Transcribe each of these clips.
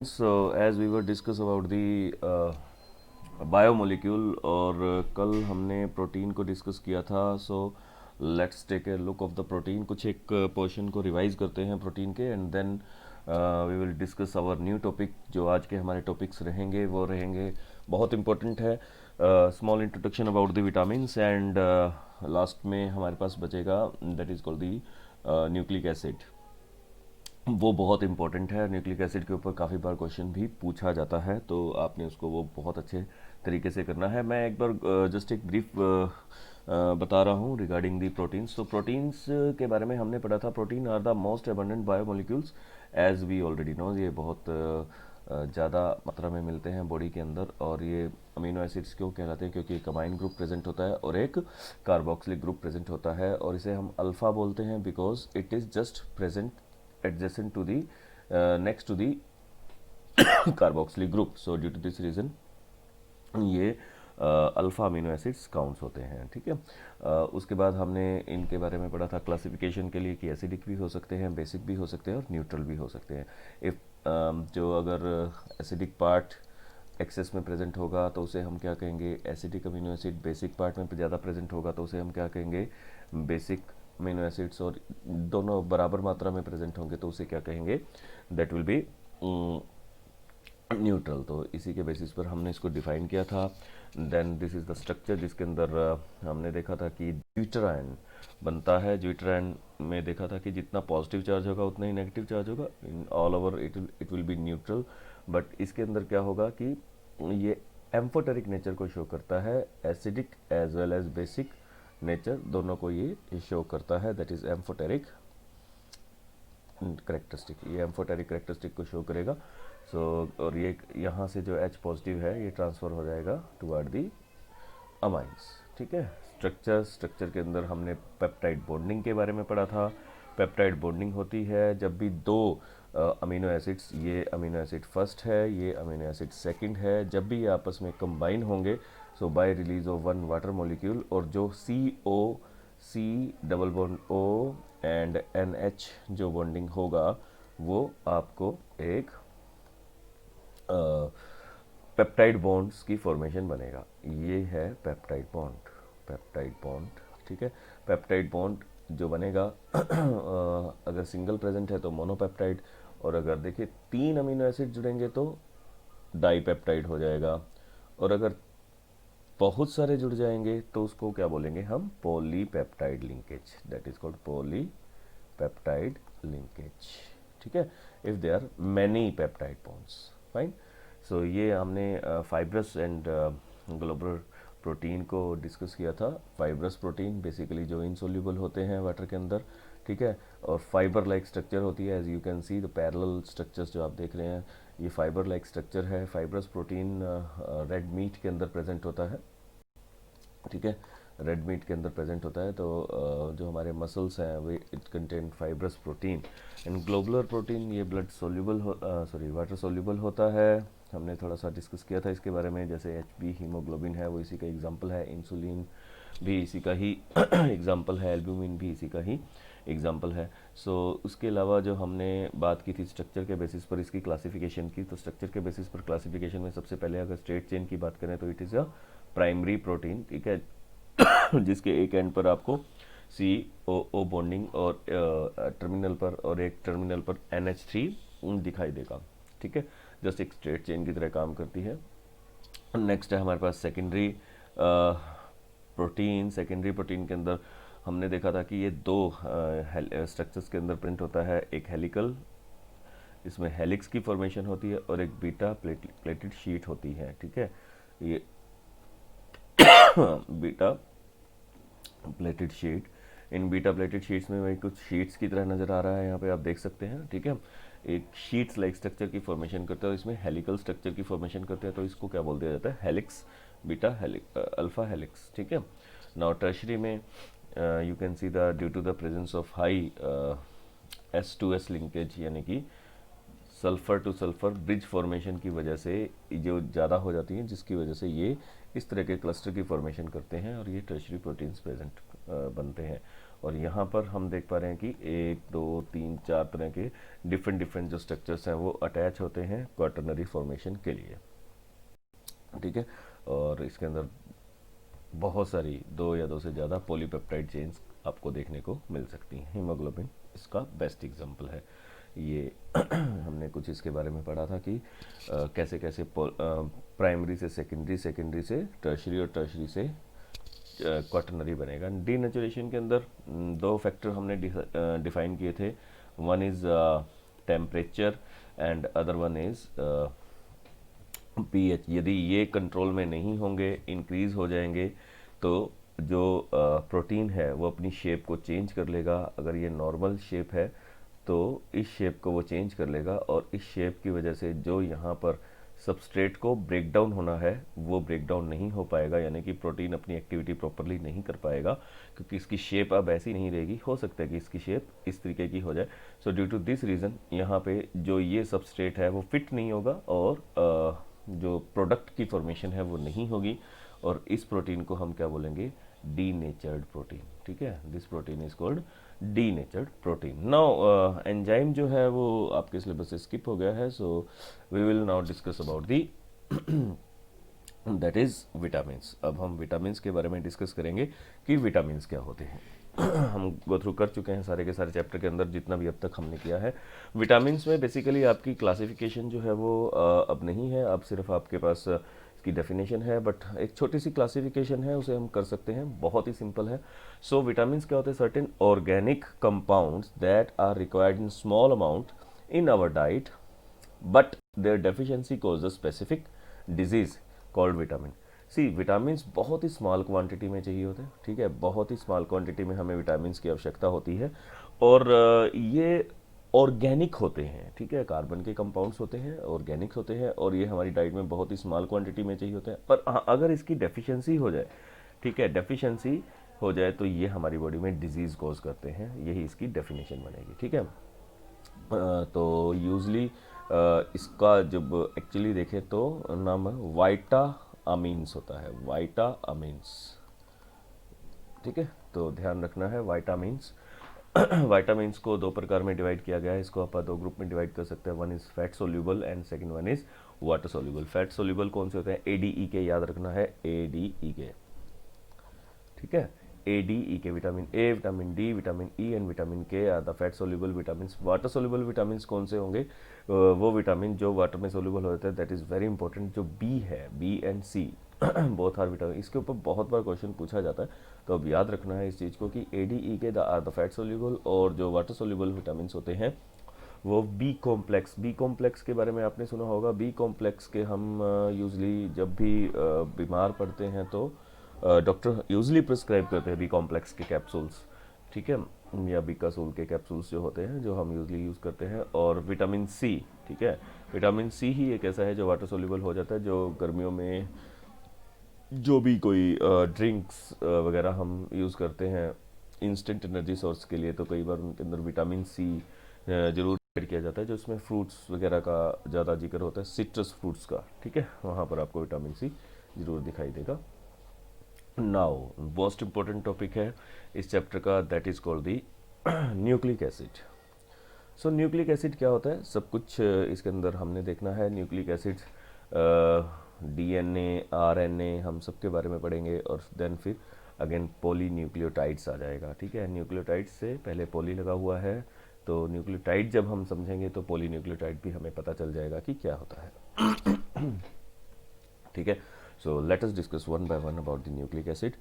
So as we were discuss about the biomolecule और कल हमने प्रोटीन को डिस्कस किया था. So let's take a look of the protein. कुछ एक पोर्शन को रिवाइज करते हैं प्रोटीन के and then we will discuss our new topic. जो आज के हमारे टॉपिक्स रहेंगे वो रहेंगे बहुत इंपॉर्टेंट है. Small introduction about the vitamins and last में हमारे पास बचेगा that is called the nucleic acid. वो बहुत इंपॉर्टेंट है. न्यूक्लिक एसिड के ऊपर काफ़ी बार क्वेश्चन भी पूछा जाता है, तो आपने उसको वो बहुत अच्छे तरीके से करना है. मैं एक बार जस्ट एक ब्रीफ बता रहा हूँ रिगार्डिंग दी प्रोटीन्स. तो प्रोटीन्स के बारे में हमने पढ़ा था. Protein are the most abundant biomolecules as we already know. ये बहुत ज़्यादा मात्रा में मिलते हैं बॉडी के अंदर. और ये अमीनो एसिड्स क्यों कहलाते हैं? क्योंकि एक अमाइन ग्रुप प्रेजेंट होता है और एक कार्बोक्सिलिक ग्रुप प्रेजेंट होता है, और इसे हम अल्फ़ा बोलते हैं because it is just present adjacent to the next to the carboxylic group. So due to this reason ये अल्फ़ा अमीनो एसिड्स काउंट्स होते हैं. ठीक है. उसके बाद हमने इनके बारे में पढ़ा था क्लासिफिकेशन के लिए कि एसिडिक भी हो सकते हैं, बेसिक भी हो सकते हैं और न्यूट्रल भी हो सकते हैं. इफ़ जो अगर एसिडिक पार्ट एक्सेस में प्रेजेंट होगा तो उसे हम क्या कहेंगे? Acidic amino acid. Basic part में ज़्यादा प्रेजेंट होगा तो उसे हम क्या कहेंगे? Basic amino acids. और दोनों बराबर मात्रा में प्रेजेंट होंगे तो उसे क्या कहेंगे? That will be neutral. तो इसी के बेसिस पर हमने इसको डिफाइन किया था. Then this is the structure जिसके अंदर हमने देखा था कि ड्यूटरान बनता है. ड्यूटरान में देखा था कि जितना पॉजिटिव चार्ज होगा उतना ही नेगेटिव चार्ज होगा. In all over it will be neutral. But इसके अंदर क्या होगा कि ये एम्फोटेरिक नेचर को शो करता है. Acidic as well as basic nature दोनों को ये शो करता है. That is amphoteric characteristic. ये एम्फोटेरिक करेक्टरिस्टिक को शो करेगा. और ये यहाँ से जो H पॉजिटिव है ये ट्रांसफ़र हो जाएगा टुवर्ड दी अमाइंस. ठीक है. स्ट्रक्चर के अंदर हमने पेप्टाइड बॉन्डिंग के बारे में पढ़ा था. पेप्टाइड बॉन्डिंग होती है जब भी दो अमीनो एसिड्स, ये अमीनो एसिड फर्स्ट है, ये अमीनो एसिड सेकंड है, जब भी ये आपस में कंबाइन होंगे so by release of one water molecule, और जो C double bond O and NH जो बॉन्डिंग होगा वो आपको एक पेप्टाइड बॉन्ड्स की फॉर्मेशन बनेगा. ये है पेप्टाइड बॉन्ड. Peptide bond. ठीक है. पेप्टाइड बॉन्ड जो बनेगा अगर सिंगल प्रेजेंट है तो मोनोपेप्टाइड, और अगर देखिए 3 अमीनो एसिड जुड़ेंगे तो डाईपेप्टाइड हो जाएगा, और अगर बहुत सारे जुड़ जाएंगे तो उसको क्या बोलेंगे हम? Polypeptide linkage. That is called polypeptide linkage. ठीक है. If they are many peptide bonds. Fine. So ये हमने फाइब्रस एंड ग्लोबुलर प्रोटीन को डिस्कस किया था. फाइब्रस प्रोटीन बेसिकली जो इनसोल्यूबल होते हैं वाटर के अंदर. ठीक है. और फाइबर लाइक स्ट्रक्चर होती है. As you can see the parallel structures जो आप देख रहे हैं ये फाइबर लाइक स्ट्रक्चर है. फाइब्रस प्रोटीन रेड मीट के अंदर प्रेजेंट होता है. ठीक है. रेड मीट के अंदर प्रेजेंट होता है. तो जो हमारे मसल्स हैं way it contain fibrous protein. And globular protein ये ब्लड सोल्यूबल वाटर सोल्यूबल होता है. हमने थोड़ा सा डिस्कस किया था इसके बारे में. जैसे HB हीमोग्लोबिन है वो इसी का एग्जांपल है. इंसुलिन भी इसी का ही एग्जांपल है. एल्ब्यूमिन भी इसी का ही एग्जांपल है. उसके अलावा जो हमने बात की थी स्ट्रक्चर के बेसिस पर इसकी क्लासिफिकेशन की, तो स्ट्रक्चर के बेसिस पर क्लासिफिकेशन में सबसे पहले अगर स्ट्रेट चेन की बात करें तो it is a primary protein. ठीक है. जिसके एक एंड पर आपको COO बॉन्डिंग और टर्मिनल पर, और एक टर्मिनल पर NH3 दिखाई देगा. ठीक है. जस्ट एक स्ट्रेट चेन की तरह काम करती है. नेक्स्ट है हमारे पास सेकेंडरी प्रोटीन. सेकेंडरी प्रोटीन के अंदर हमने देखा था कि ये दो स्ट्रक्चर्स के अंदर प्रिंट होता है. एक हेलिकल, इसमें हेलिक्स की फॉर्मेशन होती है, और एक बीटा प्लेटेड शीट होती है. ठीक है. ये बीटा प्लेटेड शीट. इन बीटा प्लेटेड शीट्स में वही कुछ शीट्स की तरह नज़र आ रहा है यहाँ पे आप देख सकते हैं. ठीक है. एक शीट्स लाइक स्ट्रक्चर की फॉर्मेशन करता है, इसमें हेलिकल स्ट्रक्चर की फॉर्मेशन करते हैं, तो इसको क्या बोल दिया जाता है? Helix, beta alpha helix. ठीक है. नाउ टर्शरी में you can see the due to the presence of high S2S linkage, यानी कि sulphur to sulphur bridge formation की वजह से जो ज़्यादा हो जाती हैं, जिसकी वजह से ये इस तरह के क्लस्टर की फॉर्मेशन करते हैं और ये टर्शरी प्रोटीन्स प्रेजेंट बनते हैं. और यहाँ पर हम देख पा रहे हैं कि 1 2 3 4 तरह के डिफरेंट जो स्ट्रक्चर्स हैं वो अटैच होते हैं क्वाटरनरी फॉर्मेशन के लिए, ठीक है। और इसके अंदर बहुत सारी 2 या 2 से ज़्यादा पॉलीपेप्टाइड चेन्स आपको देखने को मिल सकती हैं। हीमोग्लोबिन इसका बेस्ट एग्जांपल है। ये हमने कुछ इसके बारे में पढ़ा था कि कैसे कैसे प्राइमरी से सेकेंडरी, सेकेंडरी से टर्शरी और टर्शरी से क्वाटरनरी बनेगा। डीनेचुरेशन के अंदर 2 फैक्टर हमने डिफाइन किए थे। One is temperature and other one is pH. यदि ये कंट्रोल में नहीं होंगे, इंक्रीज हो जाएंगे, तो जो प्रोटीन है वो अपनी शेप को चेंज कर लेगा। अगर ये नॉर्मल शेप है तो इस शेप को वो चेंज कर लेगा, और इस शेप की वजह से जो यहाँ पर सबस्ट्रेट को ब्रेक डाउन होना है वो ब्रेक डाउन नहीं हो पाएगा, यानी कि प्रोटीन अपनी एक्टिविटी प्रॉपरली नहीं कर पाएगा, क्योंकि इसकी शेप अब ऐसी नहीं रहेगी। हो सकता है कि इसकी शेप इस तरीके की हो जाए। So due to this reason यहाँ पे जो ये सबस्ट्रेट है वो फिट नहीं होगा, और जो प्रोडक्ट की फॉर्मेशन है वो नहीं होगी, और इस प्रोटीन को हम क्या बोलेंगे? डीनेचर्ड प्रोटीन, ठीक है। This protein is called denatured protein. Now enzyme जो है वो आपके सिलेबस से स्किप हो गया है, so we will now discuss about the that is vitamins. अब हम विटामिन्स के बारे में डिस्कस करेंगे कि विटामिन्स क्या होते हैं। हम गो थ्रू कर चुके हैं सारे के सारे चैप्टर के अंदर जितना भी अब तक हमने किया है। विटामिन्स में बेसिकली आपकी क्लासिफिकेशन जो है वो अब नहीं है, अब सिर्फ आपके पास इसकी डेफिनेशन है, बट एक छोटी सी क्लासिफिकेशन है, उसे हम कर सकते हैं, बहुत ही सिंपल है। सो विटामिन्स क्या होते हैं? Certain organic compounds that are required in small amount in our diet, but their deficiency cause a specific disease called vitamin. C vitamins बहुत ही स्मॉल क्वांटिटी में चाहिए होते हैं, ठीक है। बहुत ही स्मॉल क्वांटिटी में हमें विटामिन्स की आवश्यकता होती है, और ये ऑर्गेनिक होते हैं, ठीक है। कार्बन के कंपाउंड्स होते हैं, ऑर्गेनिक होते हैं, और ये हमारी डाइट में बहुत ही स्मॉल क्वांटिटी में चाहिए होते हैं। पर हाँ, अगर इसकी डेफिशिएंसी हो जाए, ठीक है, डेफिशिएंसी हो जाए तो ये हमारी बॉडी में डिजीज कॉज करते हैं। यही इसकी डेफिनेशन बनेगी, ठीक है। तो यूजली इसका जब एक्चुअली देखें तो नाम है वाइटा अमीन्स होता है, वाइटा अमीन्स, ठीक है। तो ध्यान रखना है वाइटामिन्स। वाइटामिन्स को 2 प्रकार में डिवाइड किया गया है। इसको आप 2 ग्रुप में डिवाइड कर सकते हैं। One is fat soluble and second one is water soluble. Fat soluble कौन से होते हैं? एडीई के, याद रखना है, एडीई के, ठीक है। ए D E K, vitamin A, vitamin D, vitamin E and vitamin K are the fat soluble vitamin. Water soluble vitamin कौन से होंगे? वो विटामिन जो वाटर में सोल्यूबल होते हैं, दैट इज वेरी इंपॉर्टेंट। जो बी है, B and C both are vitamin. इसके ऊपर बहुत बार क्वेश्चन पूछा जाता है, तो अब याद रखना है इस चीज़ को कि ए डी ई के आर द फैट सोल्यूबल, और जो वाटर सोल्यूबल विटामिन होते हैं वो बी कॉम्प्लेक्स। बी कॉम्प्लेक्स के बारे में आपने सुना होगा। बी कॉम्प्लेक्स के हम यूजली जब भी बीमार पड़ते हैं तो डॉक्टर यूजली प्रिस्क्राइब करते हैं बी कॉम्प्लेक्स के कैप्सूल्स, ठीक है, या बीकासोल के कैप्सूल्स जो होते हैं, जो हम यूजली यूज़ करते हैं। और विटामिन सी, ठीक है, विटामिन सी ही एक ऐसा है जो वाटर सोल्यूबल हो जाता है। जो गर्मियों में जो भी कोई ड्रिंक्स वगैरह हम यूज़ करते हैं इंस्टेंट एनर्जी सोर्स के लिए, तो कई बार उनके अंदर विटामिन सी जरूर ऐड किया जाता है। जो इसमें फ्रूट्स वगैरह का ज़्यादा जिक्र होता है, सिट्रस फ्रूट्स का, ठीक है, वहाँ पर आपको विटामिन सी जरूर दिखाई देगा। नाउ मोस्ट इंपॉर्टेंट टॉपिक है इस चैप्टर का, that is called the nucleic acid. So nucleic acid क्या होता है? सब कुछ इसके अंदर हमने देखना है। न्यूक्लिक एसिड, डीएनए, आरएनए, हम सब के बारे में पढ़ेंगे, और देन फिर अगेन पॉली न्यूक्लियोटाइड्स आ जाएगा, ठीक है। न्यूक्लियोटाइड्स से पहले पॉली लगा हुआ है, तो न्यूक्लियोटाइड जब हम समझेंगे तो पॉली न्यूक्लियोटाइड भी हमें पता चल जाएगा कि क्या होता है, ठीक है। So let us discuss one by one about the nucleic acid.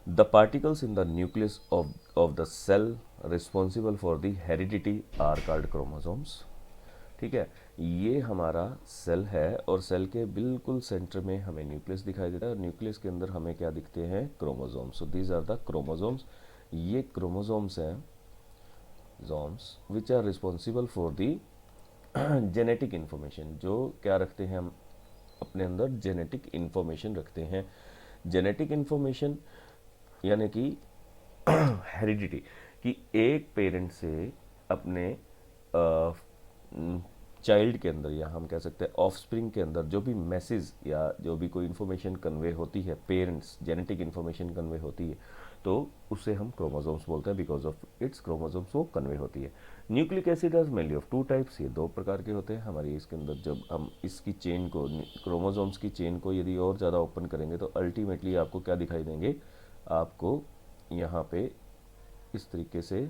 The particles in the nucleus of the cell responsible for the heredity are called chromosomes. ठीक है, ये हमारा सेल है, और सेल के बिल्कुल सेंटर में हमें न्यूक्लियस दिखाई देता है, और न्यूक्लियस के अंदर हमें क्या दिखते हैं? Chromosomes. So these are the chromosomes. ये क्रोमोसोम्स हैं, जोम्स, which are responsible for the genetic information. जो क्या रखते हैं? हम अपने अंदर जेनेटिक इंफॉर्मेशन रखते हैं। जेनेटिक इंफॉर्मेशन यानी कि हेरिडिटी, कि एक पेरेंट से अपने चाइल्ड के अंदर, या हम कह सकते हैं ऑफस्प्रिंग के अंदर, जो भी मैसेज या जो भी कोई इन्फॉर्मेशन कन्वे होती है, पेरेंट्स जेनेटिक इन्फॉर्मेशन कन्वे होती है, तो उसे हम क्रोमोसोम्स बोलते हैं, बिकॉज ऑफ इट्स क्रोमोसोम्स वो कन्वे होती है। Nucleic acid are mainly of two types, ये दो प्रकार के होते हैं हमारी इसके अंदर। जब हम इसकी चेन को, क्रोमोसोम्स की चेन को यदि और ज़्यादा ओपन करेंगे तो अल्टीमेटली आपको क्या दिखाई देंगे, आपको यहाँ पे इस तरीके से,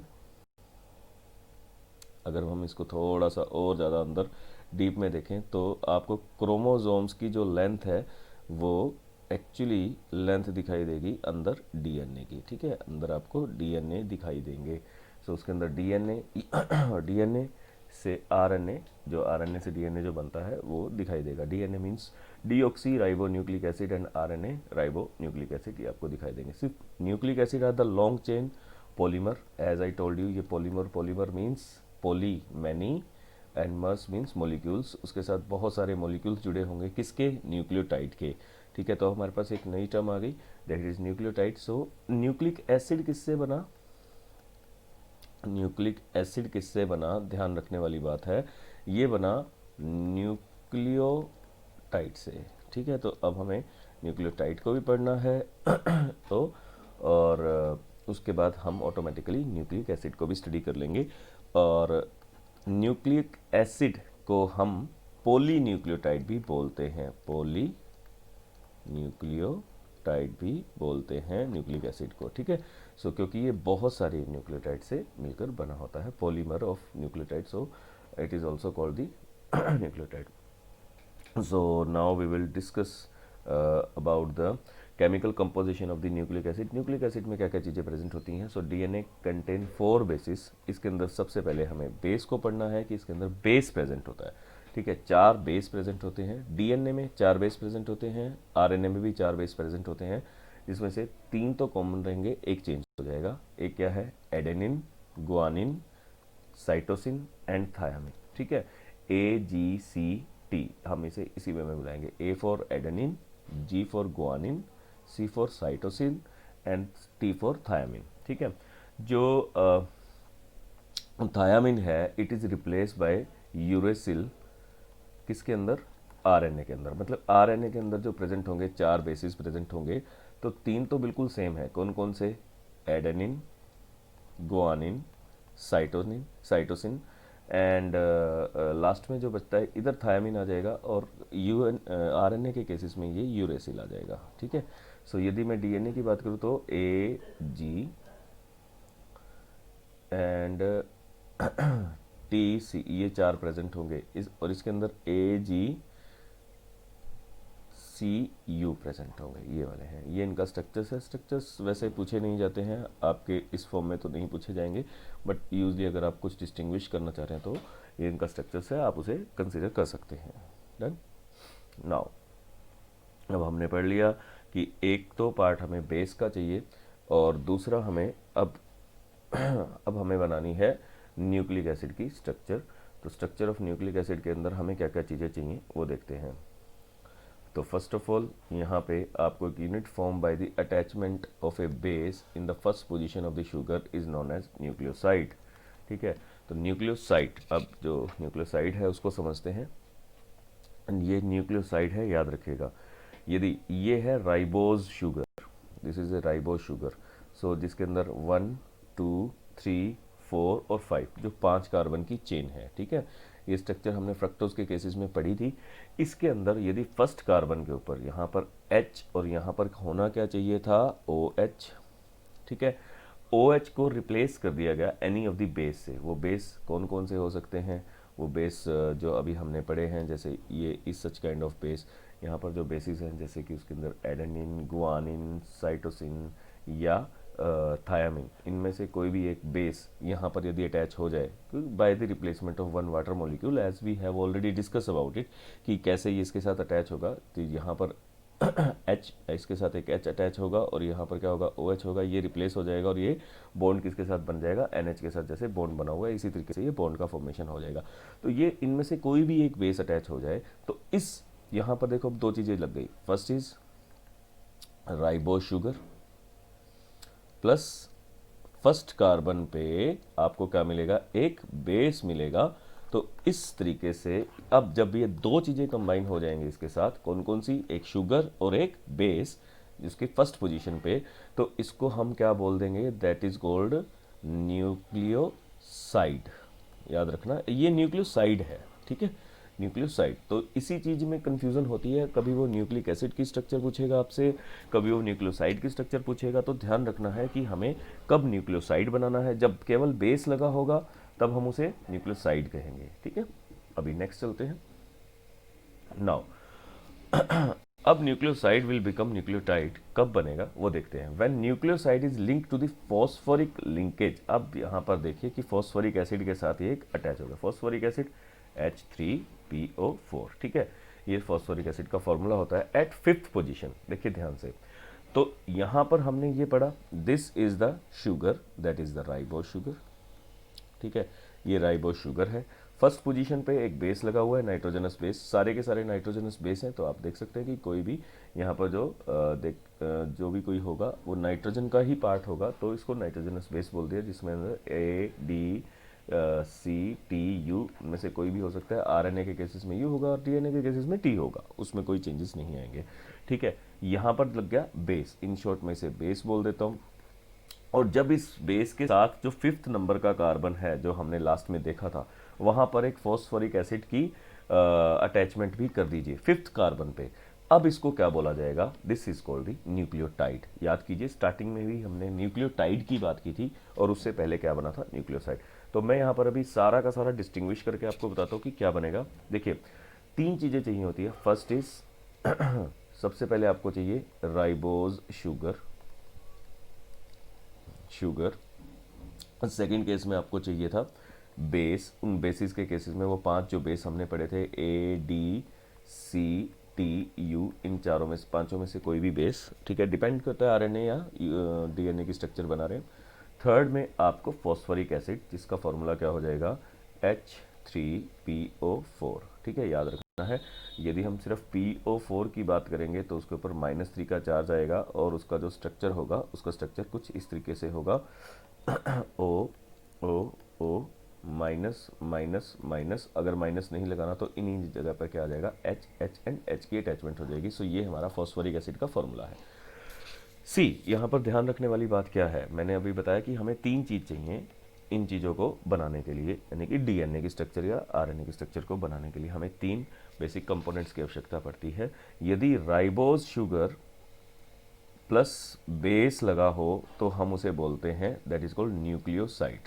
अगर हम इसको थोड़ा सा और ज़्यादा अंदर डीप में देखें तो आपको क्रोमोसोम्स की जो लेंथ है वो एक्चुअली लेंथ दिखाई देगी अंदर डीएनए की, ठीक है, अंदर आपको डीएनए दिखाई देंगे। सो उसके अंदर डीएनए और डीएनए से आरएनए, जो आरएनए से डीएनए जो बनता है वो दिखाई देगा। DNA means deoxy ribo nucleic acid and RNA ribo nucleic acid, ये आपको दिखाई देंगे। सिर्फ nucleic acid are the long chain polymer, as I told you, ये polymer, polymer means poly many and mers means molecules, उसके साथ बहुत सारे मोलिक्यूल्स जुड़े होंगे, किसके, न्यूक्लियोटाइड के, ठीक है। तो हमारे पास एक नई टर्म आ गई, that is nucleotide. So nucleic acid किससे बना, न्यूक्लिक एसिड किससे बना, ध्यान रखने वाली बात है, ये बना न्यूक्लियोटाइड से, ठीक है। तो अब हमें न्यूक्लियोटाइड को भी पढ़ना है तो और उसके बाद हम ऑटोमेटिकली न्यूक्लिक एसिड को भी स्टडी कर लेंगे। और न्यूक्लिक एसिड को हम पॉली न्यूक्लियोटाइड भी बोलते हैं, पॉली न्यूक्लियोटाइड भी बोलते हैं न्यूक्लिक एसिड को, ठीक है। सो क्योंकि ये बहुत सारे न्यूक्लियोटाइड से मिलकर बना होता है, polymer of nucleotide, so it is also called the nucleotide. So now we will discuss about the chemical composition of the nucleic acid। Nucleic acid में क्या क्या चीज़ें प्रेजेंट होती हैं। सो डीएनए कंटेन 4 बेसिस, इसके अंदर सबसे पहले हमें बेस को पढ़ना है कि इसके अंदर बेस प्रेजेंट होता है, ठीक है। 4 बेस प्रेजेंट होते हैं डीएनए में, 4 बेस प्रेजेंट होते हैं, आरएनए में भी 4 बेस प्रेजेंट होते हैं, जिसमें से 3 तो कॉमन रहेंगे, एक चेंज हो जाएगा। एक क्या है, adenine, guanine, cytosine and thiamine, ठीक है। AGCT हम इसे इसी वे में बुलाएंगे, A for adenine, G for guanine, C for cytosine and T for thiamine, ठीक है। जो थायामिन है it is replace by uracil, किसके अंदर, आरएनए के अंदर। मतलब आरएनए के अंदर जो प्रेजेंट होंगे 4 बेसिस प्रेजेंट होंगे, तो 3 तो बिल्कुल सेम है, कौन कौन से, adenine, guanine, cytosine and last में जो बचता है इधर थायामिन आ जाएगा, और आरएनए के केसेस में ये यूरेसिल आ जाएगा, ठीक है। सो यदि मैं डीएनए की बात करूँ तो AG एंड TC, ये 4 प्रेजेंट होंगे और इसके अंदर AGCU प्रेजेंट होंगे, ये वाले हैं, ये इनका स्ट्रक्चर्स है। स्ट्रक्चर्स वैसे पूछे नहीं जाते हैं आपके इस फॉर्म में, तो नहीं पूछे जाएंगे, बट यूजली अगर आप कुछ डिस्टिंग्विश करना चाह रहे हैं तो ये इनका स्ट्रक्चर्स है, आप उसे कंसिडर कर सकते हैं। डन। नाउ अब हमने पढ़ लिया कि एक तो पार्ट हमें बेस का चाहिए और दूसरा हमें अब हमें बनानी है न्यूक्लिक एसिड की स्ट्रक्चर। तो स्ट्रक्चर ऑफ न्यूक्लिक एसिड के अंदर हमें क्या क्या चीज़ें चाहिए वो देखते हैं। तो फर्स्ट ऑफ ऑल यहाँ पे आपको एक unit form by the attachment of a base in the first position of the sugar is known as nucleoside, ठीक है। तो न्यूक्लियोसाइड, अब जो न्यूक्लियोसाइड है उसको समझते हैं। ये न्यूक्लियोसाइड है, याद रखिएगा, यदि ये है ribose sugar, this is a ribose sugar, so जिसके अंदर 1 2 3 4 और 5 जो 5 कार्बन की चेन है, ठीक है। ये स्ट्रक्चर हमने फ्रक्टोज के केसेस में पढ़ी थी। इसके अंदर यदि फर्स्ट कार्बन के ऊपर यहाँ पर H और यहाँ पर होना क्या चाहिए था, OH, ठीक है। OH को रिप्लेस कर दिया गया एनी ऑफ द बेस से। वो बेस कौन कौन से हो सकते हैं, वो बेस जो अभी हमने पढ़े हैं, जैसे ये इस सच काइंड ऑफ बेस, यहाँ पर जो बेसिस हैं जैसे कि उसके अंदर एडेनिन, गुआनिन, साइटोसिन या थायामिन, इनमें से कोई भी एक बेस यहाँ पर यदि अटैच हो जाए by the replacement of 1 water molecule, as we have already discuss about it कि कैसे ये इसके साथ अटैच होगा। तो यहाँ पर H, इसके साथ एक H अटैच होगा और यहाँ पर क्या होगा, OH होगा, ये रिप्लेस हो जाएगा और ये बॉन्ड किसके साथ बन जाएगा, NH के साथ, जैसे बॉन्ड बना हुआ है इसी तरीके से ये बॉन्ड का फॉर्मेशन हो जाएगा। तो ये इनमें से कोई भी एक बेस अटैच हो जाए तो इस यहाँ पर देखो अब 2 चीज़ें लग गई, first is ribose sugar plus first carbon पे आपको क्या मिलेगा, एक बेस मिलेगा। तो इस तरीके से अब जब ये 2 चीज़ें कंबाइन हो जाएंगी इसके साथ, कौन कौन सी, एक शुगर और एक बेस, जिसकी फर्स्ट पोजीशन पे, तो इसको हम क्या बोल देंगे, दैट इज कॉल्ड न्यूक्लियोसाइड। याद रखना ये न्यूक्लियोसाइड है, ठीक है, न्यूक्लियोसाइड। तो इसी चीज़ में कंफ्यूजन होती है, कभी वो न्यूक्लिक एसिड की स्ट्रक्चर पूछेगा आपसे, कभी वो न्यूक्लियोसाइड की स्ट्रक्चर पूछेगा। तो ध्यान रखना है कि हमें कब न्यूक्लियोसाइड बनाना है, जब केवल बेस लगा होगा तब हम उसे न्यूक्लियोसाइड कहेंगे, ठीक है। अभी नेक्स्ट चलते हैं। नाउ अब न्यूक्लियोसाइड विल बिकम न्यूक्लियोटाइड कब बनेगा वो देखते हैं। When nucleoside is link to the phosphoric linkage. अब यहाँ पर देखिए कि फॉस्फोरिक एसिड के साथ ये एक अटैच होगा, फॉस्फोरिक एसिड H3PO4, ठीक है। ये फॉस्फोरिक एसिड का फॉर्मूला होता है एट फिफ्थ पोजीशन। देखिए ध्यान से, तो यहाँ पर हमने ये पढ़ा, this is the sugar, that is the ribose sugar, ठीक है, ये राइबोस शुगर है। फर्स्ट पोजीशन पे एक बेस लगा हुआ है, नाइट्रोजनस बेस, सारे के सारे नाइट्रोजनस बेस हैं। तो आप देख सकते हैं कि कोई भी यहाँ पर जो भी कोई होगा वो नाइट्रोजन का ही पार्ट होगा, तो इसको नाइट्रोजनस बेस बोल दिया, जिसमें ADC T U में से कोई भी हो सकता है। RNA के केसेस में U होगा और DNA के केसेस में T होगा, उसमें कोई चेंजेस नहीं आएंगे, ठीक है। यहाँ पर लग गया बेस, इन शॉर्ट में इसे बेस बोल देता हूँ। और जब इस बेस के साथ जो फिफ्थ नंबर का कार्बन है जो हमने लास्ट में देखा था, वहां पर एक फॉस्फोरिक एसिड की अटैचमेंट भी कर दीजिए फिफ्थ कार्बन पे। अब इसको क्या बोला जाएगा, this is called the nucleotide. याद कीजिए स्टार्टिंग में भी हमने न्यूक्लियोटाइड की बात की थी और उससे पहले क्या बना था, न्यूक्लियोसाइड। तो मैं यहाँ पर अभी सारा का सारा डिस्टिंग्विश करके आपको बताता हूँ कि क्या बनेगा। देखिए तीन चीज़ें चाहिए होती है। फर्स्ट इज सबसे पहले आपको चाहिए राइबोज शुगर, सेकेंड केस में आपको चाहिए था बेस। उन बेसिस के केसेस में वो पांच जो बेस हमने पढ़े थे ADC T U, इन चारों में से पांचों में से कोई भी बेस, ठीक है, डिपेंड करता है RNA या DNA की स्ट्रक्चर बना रहे हैं। थर्ड में आपको फॉस्फोरिक एसिड, जिसका फॉर्मूला क्या हो जाएगा, H3PO4, ठीक है, याद रखना है। यदि हम सिर्फ PO4 की बात करेंगे तो उसके ऊपर -3 का चार्ज आएगा और उसका जो स्ट्रक्चर होगा, उसका स्ट्रक्चर कुछ इस तरीके से होगा, O O O minus minus minus, अगर माइनस नहीं लगाना तो इन्हीं जगह पर क्या आ जाएगा, H H एंड H की अटैचमेंट हो जाएगी। सो ये हमारा फॉस्फोरिक एसिड का फॉर्मूला है। सी, यहाँ पर ध्यान रखने वाली बात क्या है, मैंने अभी बताया कि हमें तीन चीज़ चाहिए इन चीज़ों को बनाने के लिए, यानी कि DNA की स्ट्रक्चर या RNA की स्ट्रक्चर को बनाने के लिए हमें तीन बेसिक कंपोनेंट्स की आवश्यकता पड़ती है। यदि राइबोज शुगर प्लस बेस लगा हो तो हम उसे बोलते हैं, that is called nucleoside.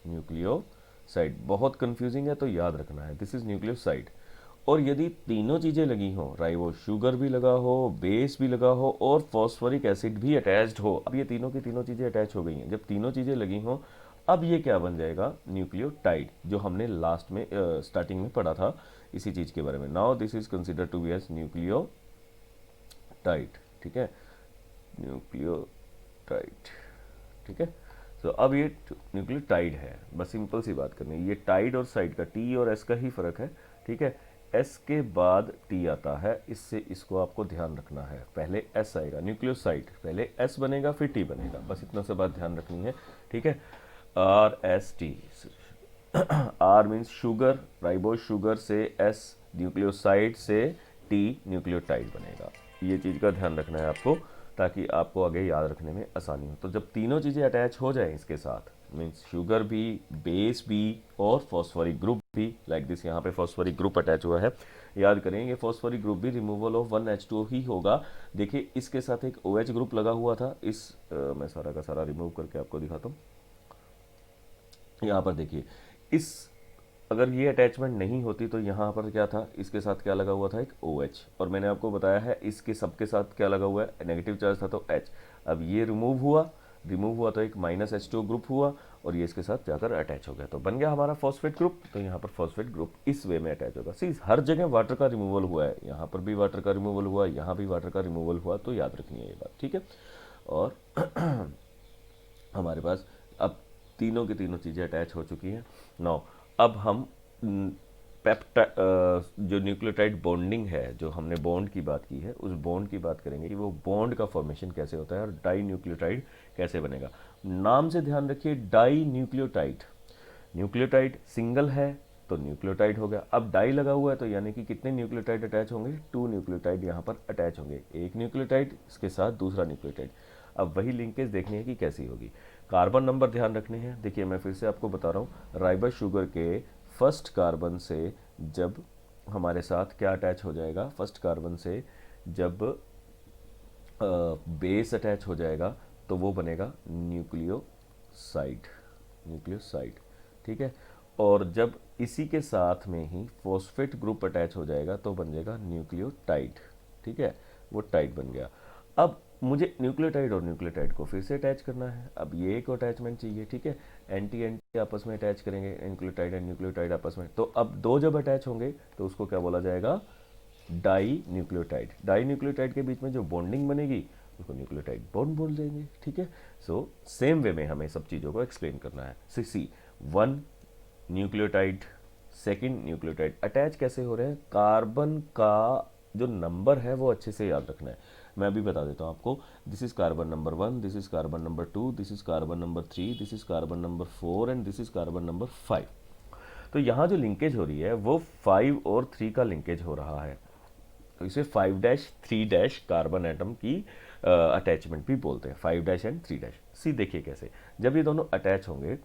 Nucleoside बहुत कंफ्यूजिंग है, तो याद रखना है, दिस इज न्यूक्लियोसाइड। और यदि तीनों चीज़ें लगी हो, राइबोज शुगर भी लगा हो, बेस भी लगा हो और फॉस्फोरिक एसिड भी अटैच्ड हो, अब ये तीनों की तीनों चीज़ें अटैच हो गई हैं, जब तीनों चीज़ें लगी हो, अब ये क्या बन जाएगा, न्यूक्लियोटाइड, जो हमने लास्ट में स्टार्टिंग में पढ़ा था इसी चीज़ के बारे में। Now this is consider to be as nucleotide, ठीक है, न्यूक्लियोटाइड, ठीक है। तो अब ये न्यूक्लियोटाइड है, बस सिंपल सी बात करनी है। ये टाइड और साइड का, टी और एस का ही फर्क है, ठीक है। एस के बाद टी आता है, इससे इसको आपको ध्यान रखना है, पहले एस आएगा, न्यूक्लियोसाइड पहले एस बनेगा फिर टी बनेगा, बस इतना सा बात ध्यान रखनी है, ठीक है। RST, R means sugar, ribose sugar से एस न्यूक्लियोसाइड से टी न्यूक्लियोटाइड बनेगा। ये चीज़ का ध्यान रखना है आपको, ताकि आपको आगे याद रखने में आसानी हो। तो जब तीनों चीज़ें अटैच हो जाएं इसके साथ, मीन्स शुगर भी, बेस भी और फॉस्फोरिक ग्रुप भी, लाइक दिस, यहाँ पे फॉस्फोरिक ग्रुप अटैच हुआ है, याद करें ये फॉस्फोरिक ग्रुप भी रिमूवल ऑफ 1H2 ही होगा। देखिए इसके साथ एक OH ग्रुप लगा हुआ था, मैं सारा का सारा रिमूव करके आपको दिखाता हूँ। यहाँ पर देखिए, इस अगर ये अटैचमेंट नहीं होती तो यहाँ पर क्या था, इसके साथ क्या लगा हुआ था, एक OH, और मैंने आपको बताया है इसके सबके साथ क्या लगा हुआ है, नेगेटिव चार्ज था तो H। अब ये रिमूव हुआ तो एक -H2 ग्रुप हुआ और ये इसके साथ जाकर अटैच हो गया, तो बन गया हमारा फॉस्फेट ग्रुप। तो यहाँ पर फॉस्फेट ग्रुप इस वे में अटैच होगा। सी, हर जगह वाटर का रिमूवल हुआ है, यहाँ पर भी वाटर का रिमूवल हुआ, यहाँ भी वाटर का रिमूवल हुआ, तो याद रखनी है ये बात, ठीक है। और हमारे पास अब तीनों की तीनों चीज़ें अटैच हो चुकी हैं। नाउ अब हम जो न्यूक्लियोटाइड बॉन्डिंग है, जो हमने बॉन्ड की बात की है, उस बॉन्ड की बात करेंगे कि वो बॉन्ड का फॉर्मेशन कैसे होता है और डाई न्यूक्लियोटाइड कैसे बनेगा। नाम से ध्यान रखिए, डाई न्यूक्लियोटाइड, न्यूक्लियोटाइड सिंगल है तो न्यूक्लियोटाइड हो गया। अब डाई लगा हुआ है तो यानी कि कितने न्यूक्लियोटाइड अटैच होंगे, 2 न्यूक्लियोटाइड यहाँ पर अटैच होंगे, एक न्यूक्लियोटाइड इसके साथ दूसरा न्यूक्लियोटाइड। अब वही लिंकेज देखनी है कि कैसी होगी। कार्बन नंबर ध्यान रखने हैं। देखिए मैं फिर से आपको बता रहा हूँ, राइबोस शुगर के फर्स्ट कार्बन से जब हमारे साथ क्या अटैच हो जाएगा, फर्स्ट कार्बन से जब बेस अटैच हो जाएगा तो वो बनेगा न्यूक्लियोसाइड, न्यूक्लियोसाइड, ठीक है। और जब इसी के साथ में ही फॉस्फेट ग्रुप अटैच हो जाएगा तो बन जाएगा न्यूक्लियोटाइड, ठीक है, वो टाइड बन गया। अब मुझे न्यूक्लियोटाइड और न्यूक्लियोटाइड को फिर से अटैच करना है। अब ये एक अटैचमेंट चाहिए, ठीक है, एंटी एंटी आपस में अटैच करेंगे, न्यूक्लियोटाइड एंड न्यूक्लियोटाइड आपस में। तो अब दो जब अटैच होंगे तो उसको क्या बोला जाएगा, डाई न्यूक्लियोटाइड। डाई न्यूक्लियोटाइड के बीच में जो बॉन्डिंग बनेगी उसको न्यूक्लियोटाइड बॉन्ड बोल देंगे, ठीक है। सो सेम वे में हमें सब चीज़ों को एक्सप्लेन करना है। C one nucleotide, second nucleotide attach कैसे हो रहे हैं, कार्बन का जो नंबर है वो अच्छे से याद रखना है। मैं अभी बता देता हूँ आपको, this is carbon number 1, this is carbon number 2, this is carbon number 3, this is carbon number 4 and this is carbon number 5। तो यहाँ जो लिंकेज हो रही है वो 5 और 3 का लिंकेज हो रहा है, तो इसे 5-3 कार्बन एटम की अटैचमेंट भी बोलते हैं, 5 एंड 3। सी देखिए कैसे, जब ये दोनों अटैच होंगे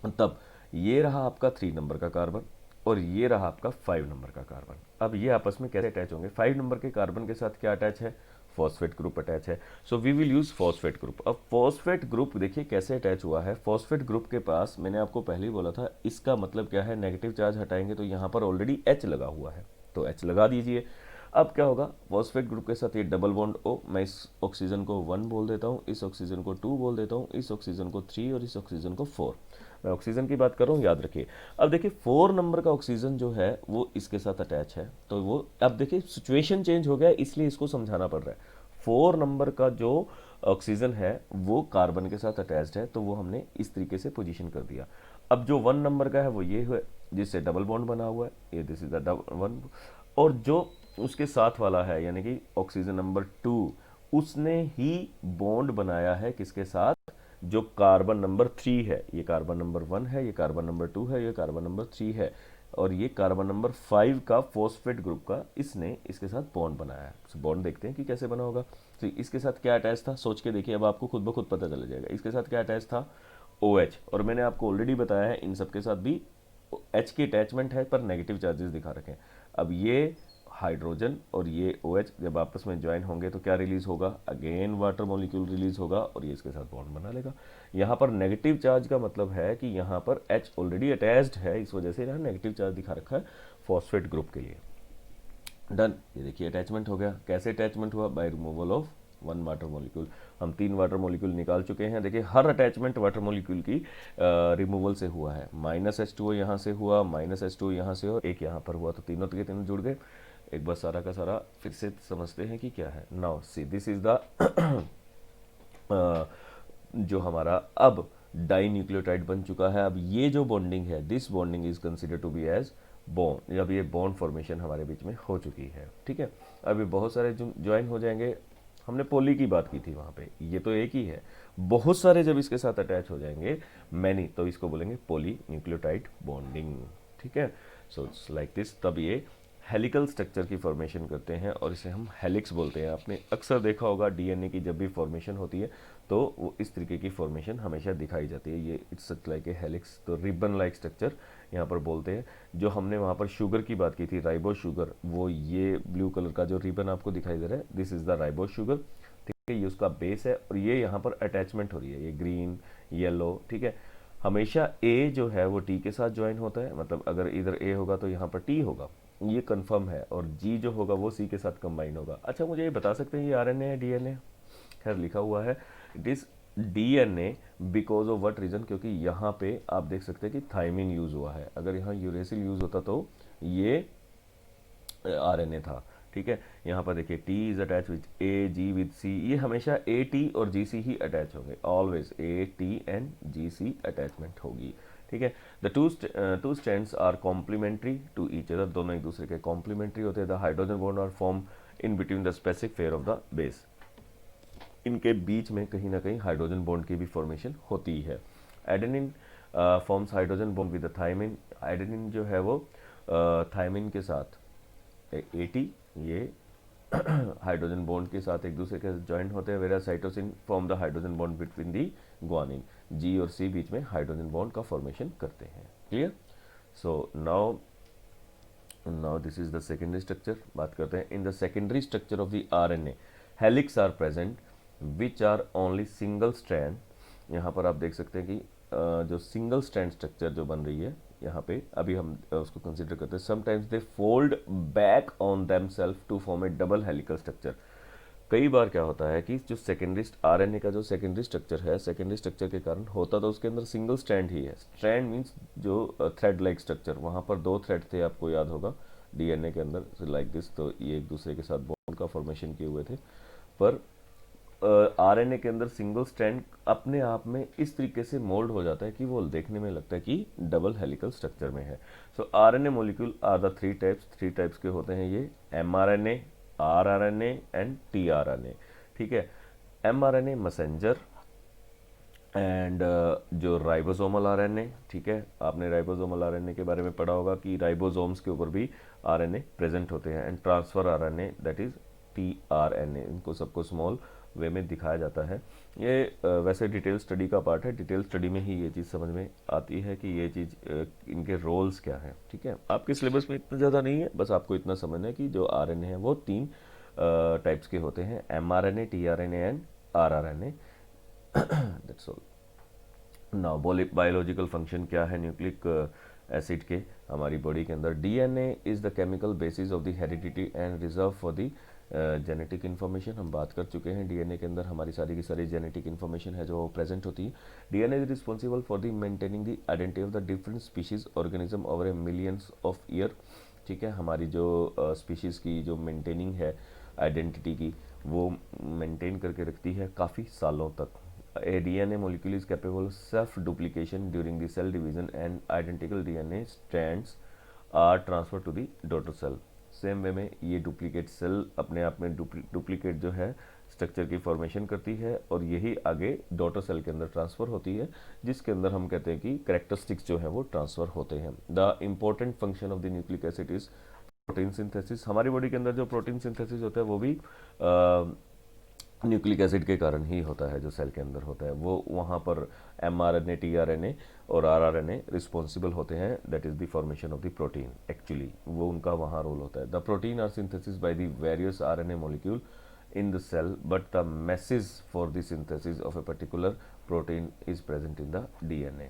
तब ये रहा आपका 3 नंबर का कार्बन और ये रहा आपका 5 नंबर का कार्बन। अब ये आपस में कैसे अटैच होंगे, 5 नंबर के कार्बन के साथ क्या अटैच है, फॉस्फेट ग्रुप अटैच है। So we will use phosphate group. अब फॉस्फेट ग्रुप देखिए कैसे अटैच हुआ है। फॉस्फेट ग्रुप के पास मैंने आपको पहले ही बोला था, इसका मतलब क्या है, नेगेटिव चार्ज हटाएंगे तो यहाँ पर ऑलरेडी H लगा हुआ है, तो H लगा दीजिए। अब क्या होगा, फॉस्फेट ग्रुप के साथ ये डबल बॉन्ड O, मैं इस ऑक्सीजन को 1 बोल देता हूँ, इस ऑक्सीजन को 2 बोल देता हूँ, इस ऑक्सीजन को 3 और इस ऑक्सीजन को 4। मैं ऑक्सीजन की बात कर रहा हूँ, याद रखिए। अब देखिए 4 नंबर का ऑक्सीजन जो है वो इसके साथ अटैच है, तो वो अब देखिए सिचुएशन चेंज हो गया इसलिए इसको समझाना पड़ रहा है। 4 नंबर का जो ऑक्सीजन है वो कार्बन के साथ अटैच्ड है, तो वो हमने इस तरीके से पोजीशन कर दिया। अब जो 1 नंबर का है वो ये है जिससे डबल बॉन्ड बना हुआ है, ये this is the double one. और जो उसके साथ वाला है यानी कि ऑक्सीजन नंबर 2, उसने ही बॉन्ड बनाया है किसके साथ, जो कार्बन नंबर 3 है। ये कार्बन नंबर 1 है, ये कार्बन नंबर 2 है, ये कार्बन नंबर 3 है, और ये कार्बन नंबर 5 का फॉस्फेट ग्रुप का इसने इसके साथ बॉन्ड बनाया है। तो बॉन्ड देखते हैं कि कैसे बना होगा। तो इसके साथ क्या अटैच था, सोच के देखिए, अब आपको खुद ब खुद पता चल जाएगा। इसके साथ क्या अटैच था, OH, और मैंने आपको ऑलरेडी बताया है इन सब के साथ भी H की अटैचमेंट है पर नेगेटिव चार्जेस दिखा रखे हैं। अब ये हाइड्रोजन और ये OH जब आपस में ज्वाइन होंगे तो क्या रिलीज होगा, अगेन वाटर मॉलिक्यूल रिलीज होगा और ये इसके साथ बॉन्ड बना लेगा। यहाँ पर नेगेटिव चार्ज का मतलब है कि यहाँ पर H ऑलरेडी अटैच्ड है, इस वजह से यहाँ नेगेटिव चार्ज दिखा रखा है फॉस्फेट ग्रुप के लिए। डन, ये देखिए अटैचमेंट हो गया। कैसे अटैचमेंट हुआ, by removal of 1 water molecule. हम 3 वाटर मॉलिक्यूल निकाल चुके हैं। देखिए हर अटैचमेंट वाटर मॉलिक्यूल की रिमूवल से हुआ है। -H2O यहाँ से हुआ, -H2O यहाँ से और एक यहाँ पर हुआ, तो तीनों के तीनों जुड़ गए। एक बार सारा का सारा फिर से समझते हैं कि क्या है। Now see this is the जो हमारा अब डाई न्यूक्लियोटाइड बन चुका है। अब ये जो बॉन्डिंग है, this bonding is consider to be as bond, जब ये बॉन्ड फॉर्मेशन हमारे बीच में हो चुकी है, ठीक है। अब ये बहुत सारे ज्वाइन हो जाएंगे। हमने पोली की बात की थी वहाँ पे, ये तो एक ही है। बहुत सारे जब इसके साथ अटैच हो जाएंगे, मैनी, तो इसको बोलेंगे पोली न्यूक्लियोटाइड बॉन्डिंग, ठीक है। So it's like this. तब ये हेलिकल स्ट्रक्चर की फॉर्मेशन करते हैं और इसे हम हेलिक्स बोलते हैं। आपने अक्सर देखा होगा डीएनए की जब भी फॉर्मेशन होती है तो वो इस तरीके की फॉर्मेशन हमेशा दिखाई जाती है। ये इट्स लाइक ए हेलिक्स, तो रिबन लाइक स्ट्रक्चर यहाँ पर बोलते हैं। जो हमने वहाँ पर शुगर की बात की थी, राइबोस शुगर, वो ये ब्लू कलर का जो रिबन आपको दिखाई दे रहा है, this is the ribose sugar, ठीक है। ये उसका बेस है और ये यहाँ पर अटैचमेंट हो रही है, ये ग्रीन येलो, ठीक है। हमेशा ए जो है वो टी के साथ ज्वाइन होता है, मतलब अगर इधर ए होगा तो यहाँ पर टी होगा, ये कंफर्म है, और जी जो होगा वो सी के साथ कंबाइन होगा। अच्छा मुझे ये बता सकते हैं ये आरएनए है डीएनए, खैर लिखा हुआ है it is DNA because of what reason, क्योंकि यहाँ पे आप देख सकते हैं कि थाइमिन यूज हुआ है। अगर यहाँ यूरेसिल यूज होता तो ये आरएनए था, ठीक है। यहाँ पर देखिए T is attach with A, G with C, ये हमेशा ए टी और जी सी ही अटैच होंगे, always A T and G C attachment होगी, ठीक है। The two strands are complementary to each other, दोनों एक दूसरे के कॉम्प्लीमेंट्री होते हैं। The hydrogen bond are form in between the specific pair of the base, इनके बीच में कहीं ना कहीं हाइड्रोजन बॉन्ड की भी फॉर्मेशन होती है। Adenine forms hydrogen bond with thymine. Adenine जो है वो थायमिन के साथ AT, ये हाइड्रोजन बॉन्ड के साथ एक दूसरे के ज्वाइंट होते हैं, where a cytosine form the hydrogen bond between the guanine. G और C बीच में हाइड्रोजन बॉन्ड का फॉर्मेशन करते हैं। Clear? So now this is the secondary structure. बात करते हैं in the secondary structure of the RNA helix are present which are only single strand. यहाँ पर आप देख सकते हैं कि जो सिंगल स्ट्रैंड स्ट्रक्चर जो बन रही है यहाँ पे, अभी हम उसको कंसिडर करते हैं। Sometimes they fold back on them self to form a double helical structure. कई बार क्या होता है कि जो सेकेंडरी RNA का जो सेकेंडरी स्ट्रक्चर है, सेकेंडरी स्ट्रक्चर के कारण होता तो उसके अंदर सिंगल स्ट्रैंड ही है। स्ट्रैंड मीन्स जो थ्रेड लाइक स्ट्रक्चर, वहाँ पर 2 थ्रेड थे, आपको याद होगा DNA के अंदर लाइक दिस, तो ये एक दूसरे के साथ बॉन्ड का फॉर्मेशन किए हुए थे। पर RNA के अंदर सिंगल स्ट्रैंड अपने आप में इस तरीके से मोल्ड हो जाता है कि वो देखने में लगता है कि डबल हेलिकल स्ट्रक्चर में है। So RNA molecule are the 3 types के होते हैं ये, mRNA, rRNA एंड tRNA। ठीक है, mRNA मैसेंजर एंड जो राइबोसोमल RNA, ठीक है, आपने राइबोसोमल RNA के बारे में पढ़ा होगा कि राइबोसोम्स के ऊपर भी RNA प्रेजेंट होते हैं, and transfer RNA that is tRNA। इनको सबको स्मॉल वे में दिखाया जाता है। ये वैसे डिटेल स्टडी का पार्ट है, डिटेल स्टडी में ही ये चीज़ समझ में आती है कि ये चीज़ इनके रोल्स क्या हैं। ठीक है, आपके सिलेबस में इतना ज़्यादा नहीं है, बस आपको इतना समझना है कि जो RNA है वो 3 टाइप्स के होते हैं, mRNA, tRNA and rRNA। That's all. Now biological function क्या है न्यूक्लिक एसिड के हमारी बॉडी के अंदर? DNA is the chemical basis of the heredity and reserve for the genetic information. हम बात कर चुके हैं DNA के अंदर हमारी सारी की सारी जेनेटिक इन्फॉर्मेशन है जो प्रेजेंट होती है। DNA is responsible for the maintaining the identity of the different species organism over A millions of year. ठीक है, हमारी जो स्पीशीज़ की जो मेंटेनिंग है आइडेंटिटी की, वो मेंटेन करके रखती है काफ़ी सालों तक। A DNA molecule is capable of self-duplication during the cell division and identical DNA strands are transferred to the daughter cell। Same way में ये डुप्लीकेट सेल अपने आप में डुप्लीकेट जो है स्ट्रक्चर की फॉर्मेशन करती है और यही आगे डॉटर सेल के अंदर ट्रांसफ़र होती है, जिसके अंदर हम कहते हैं कि कैरेक्टरिस्टिक्स जो है वो ट्रांसफ़र होते हैं। The important function of the nucleic acid is protein synthesis. हमारी बॉडी के अंदर जो प्रोटीन सिंथेसिस होता है वो भी न्यूक्लिक एसिड के कारण ही होता है, जो सेल के अंदर होता है वो, वहाँ पर mRNA, tRNA और rRNA रिस्पॉन्सिबल होते हैं, that is the formation of the protein. Actually वो उनका वहाँ रोल होता है। The protein are synthesis by the various RNA molecule in the cell, but the message for the synthesis of a particular protein is present in the DNA।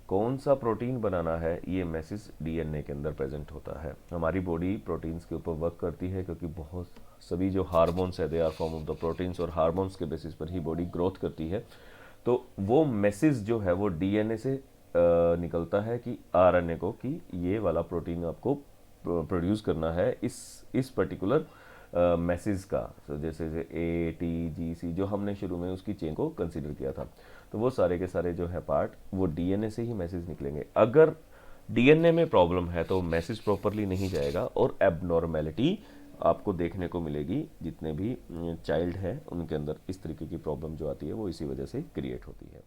कौन सा protein बनाना है ये message DNA के अंदर present होता है। हमारी body proteins के ऊपर वर्क करती है क्योंकि बहुत सभी जो हार्मोन्स है they are form of the proteins, और हार्मोन्स के बेसिस पर ही बॉडी ग्रोथ करती है। तो वो मैसेज जो है वो DNA से निकलता है कि RNA को कि ये वाला प्रोटीन आपको प्रोड्यूस करना है इस पर्टिकुलर मैसेज का। तो जैसे ATGC जो हमने शुरू में उसकी चेन को कंसीडर किया था, तो वो सारे के सारे जो है पार्ट वो DNA से ही मैसेज निकलेंगे। अगर DNA में प्रॉब्लम है तो मैसेज प्रॉपरली नहीं जाएगा और एबनॉर्मेलिटी आपको देखने को मिलेगी। जितने भी चाइल्ड हैं उनके अंदर इस तरीके की प्रॉब्लम जो आती है वो इसी वजह से क्रिएट होती है।